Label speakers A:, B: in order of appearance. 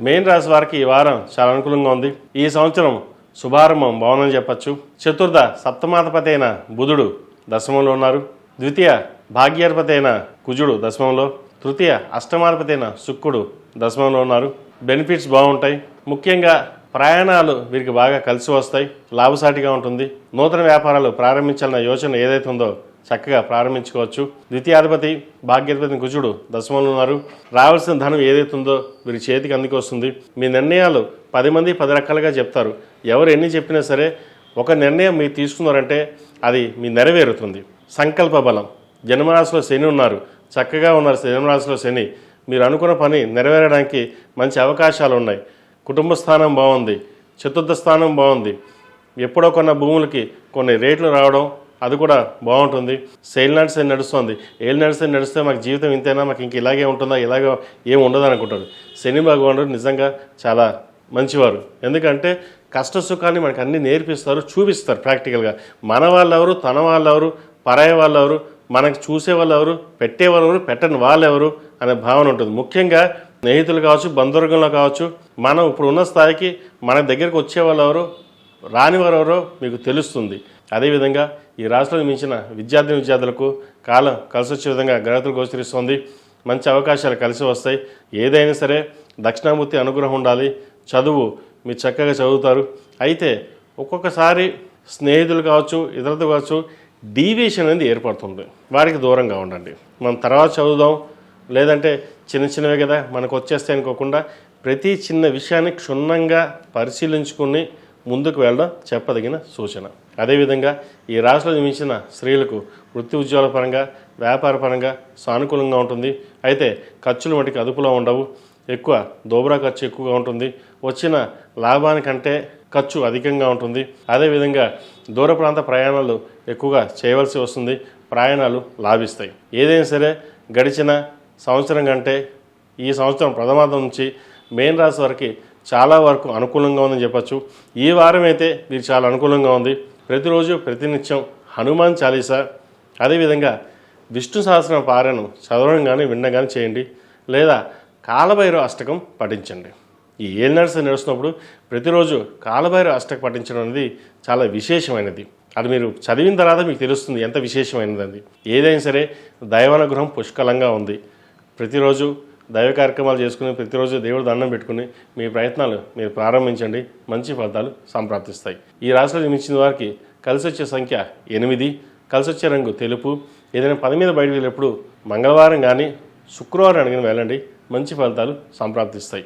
A: మేన్ రాశి వారికి ఈ వారం చాలా అనుకూలంగా ఉంది. ఈ సంవత్సరం శుభారంభం బాగుందని చెప్పచ్చు. చతుర్థ సప్తమాధిపతి అయిన బుధుడు దశమంలో ఉన్నారు. ద్వితీయ భాగ్యాధిపతి అయిన కుజుడు దశమంలో, తృతీయ అష్టమాధిపతి అయిన శుక్రుడు దశమంలో ఉన్నారు. బెనిఫిట్స్ బాగుంటాయి. ముఖ్యంగా ప్రయాణాలు వీరికి బాగా కలిసి వస్తాయి, లాభసాటిగా ఉంటుంది. నూతన వ్యాపారాలు ప్రారంభించాలన్న యోచన ఏదైతే ఉందో చక్కగా ప్రారంభించుకోవచ్చు. ద్వితీయాధిపతి భాగ్యాధిపతి కుజుడు దశమంలో ఉన్నారు. రావాల్సిన ధనం ఏదైతే ఉందో వీరి చేతికి అందుకు వస్తుంది. మీ నిర్ణయాలు 10 మంది 10 రకాలుగా చెప్తారు. ఎవరు ఎన్ని చెప్పినా సరే ఒక నిర్ణయం మీరు తీసుకున్నారంటే అది మీ నెరవేరుతుంది. సంకల్ప బలం. జన్మరాశిలో శని ఉన్నారు, చక్కగా ఉన్నారు. జన్మరాశిలో శని మీరు అనుకున్న పని నెరవేరడానికి మంచి అవకాశాలు ఉన్నాయి. కుటుంబ స్థానం బాగుంది, చతుర్థ స్థానం బాగుంది. ఎప్పుడో కొన్న భూములకి కొన్ని రేట్లు రావడం అది కూడా బాగుంటుంది. సేల్ నడిస్తే నడుస్తుంది. ఏళ్ళు నడిస్తే మాకు జీవితం ఇంతేనా, మాకు ఇంక ఇలాగే ఉంటుందా, ఇలాగే ఏమి ఉండదు అనుకుంటారు. శని భగవానుడు నిజంగా చాలా మంచివారు. ఎందుకంటే కష్ట సుఖాన్ని మనకు అన్నీ నేర్పిస్తారు, చూపిస్తారు ప్రాక్టికల్గా. మన వాళ్ళెవరు, తన వాళ్ళెవరు, పరాయి వాళ్ళెవరు, మనకు చూసే వాళ్ళెవరు, పెట్టేవాళ్ళెవరు, పెట్టని వాళ్ళెవరు అనే భావన ఉంటుంది. ముఖ్యంగా స్నేహితులు కావచ్చు, బంధువర్గంలో కావచ్చు, మనం ఇప్పుడు ఉన్న స్థాయికి మన దగ్గరికి వచ్చే వాళ్ళెవరు, రానివారెవరో మీకు తెలుస్తుంది. అదేవిధంగా ఈ రాశిలో మించిన విద్యార్థులకు కాలం కలిసి వచ్చే విధంగా గ్రహతులు గోచరిస్తుంది. మంచి అవకాశాలు కలిసి వస్తాయి. ఏదైనా సరే దక్షిణామూర్తి అనుగ్రహం ఉండాలి. చదువు మీరు చక్కగా చదువుతారు. అయితే ఒక్కొక్కసారి స్నేహితులు కావచ్చు, ఇతరులతో కావచ్చు, డీవియేషన్ అనేది ఏర్పడుతుంది. వారికి దూరంగా ఉండండి. మనం తర్వాత చదువుదాం, లేదంటే చిన్నవే కదా మనకు వచ్చేస్తాయి అనుకోకుండా ప్రతి చిన్న విషయాన్ని క్షుణ్ణంగా పరిశీలించుకుని ముందుకు వెళ్ళడం చెప్పదగిన సూచన. అదేవిధంగా ఈ రాశిలో జన్మించిన స్త్రీలకు వృత్తి ఉద్యోగాల పరంగా, వ్యాపార పరంగా సానుకూలంగా ఉంటుంది. అయితే ఖర్చులు మటుకు అదుపులో ఉండవు. ఎక్కువ దోబరా ఖర్చు ఎక్కువగా ఉంటుంది. వచ్చిన లాభానికంటే ఖర్చు అధికంగా ఉంటుంది. అదేవిధంగా దూర ప్రాంత ప్రయాణాలు ఎక్కువగా చేయవలసి వస్తుంది. ప్రయాణాలు లాభిస్తాయి. ఏదైనా సరే గడిచిన సంవత్సరం కంటే ఈ సంవత్సరం ప్రథమార్థం నుంచి మేన్ రాశి వారికి చాలా వరకు అనుకూలంగా ఉందని చెప్పచ్చు. ఈ వారం అయితే మీరు చాలా అనుకూలంగా ఉంది. ప్రతిరోజు ప్రతినిత్యం హనుమాన్ చాలీసా, అదేవిధంగా విష్ణు సహస్రనామ పారాయణం చదవడం కానీ వినడం కానీ చేయండి, లేదా కాలభైరవ అష్టకం పఠించండి. ఈ ఏళ్ళు నడుస్తున్నప్పుడు ప్రతిరోజు కాలభైరవ అష్టకం పఠించడం అనేది చాలా విశేషమైనది. అది మీరు చదివిన తర్వాత మీకు తెలుస్తుంది ఎంత విశేషమైనది అది. ఏదైనా సరే దైవానుగ్రహం పుష్కలంగా ఉంది. ప్రతిరోజు దైవ కార్యక్రమాలు చేసుకుని, ప్రతిరోజు దేవుడు దండం పెట్టుకుని మీ ప్రయత్నాలు మీరు ప్రారంభించండి. మంచి ఫలితాలు సంప్రాప్తిస్తాయి. ఈ రాశిలో జన్మించిన వారికి కలిసి వచ్చే సంఖ్య 8, కలిసి వచ్చే రంగు తెలుపు. ఏదైనా పని మీద బయటకు వెళ్ళేప్పుడు మంగళవారం కానీ శుక్రవారం అడిగిన వెళ్ళండి. మంచి ఫలితాలు సంప్రాప్తిస్తాయి.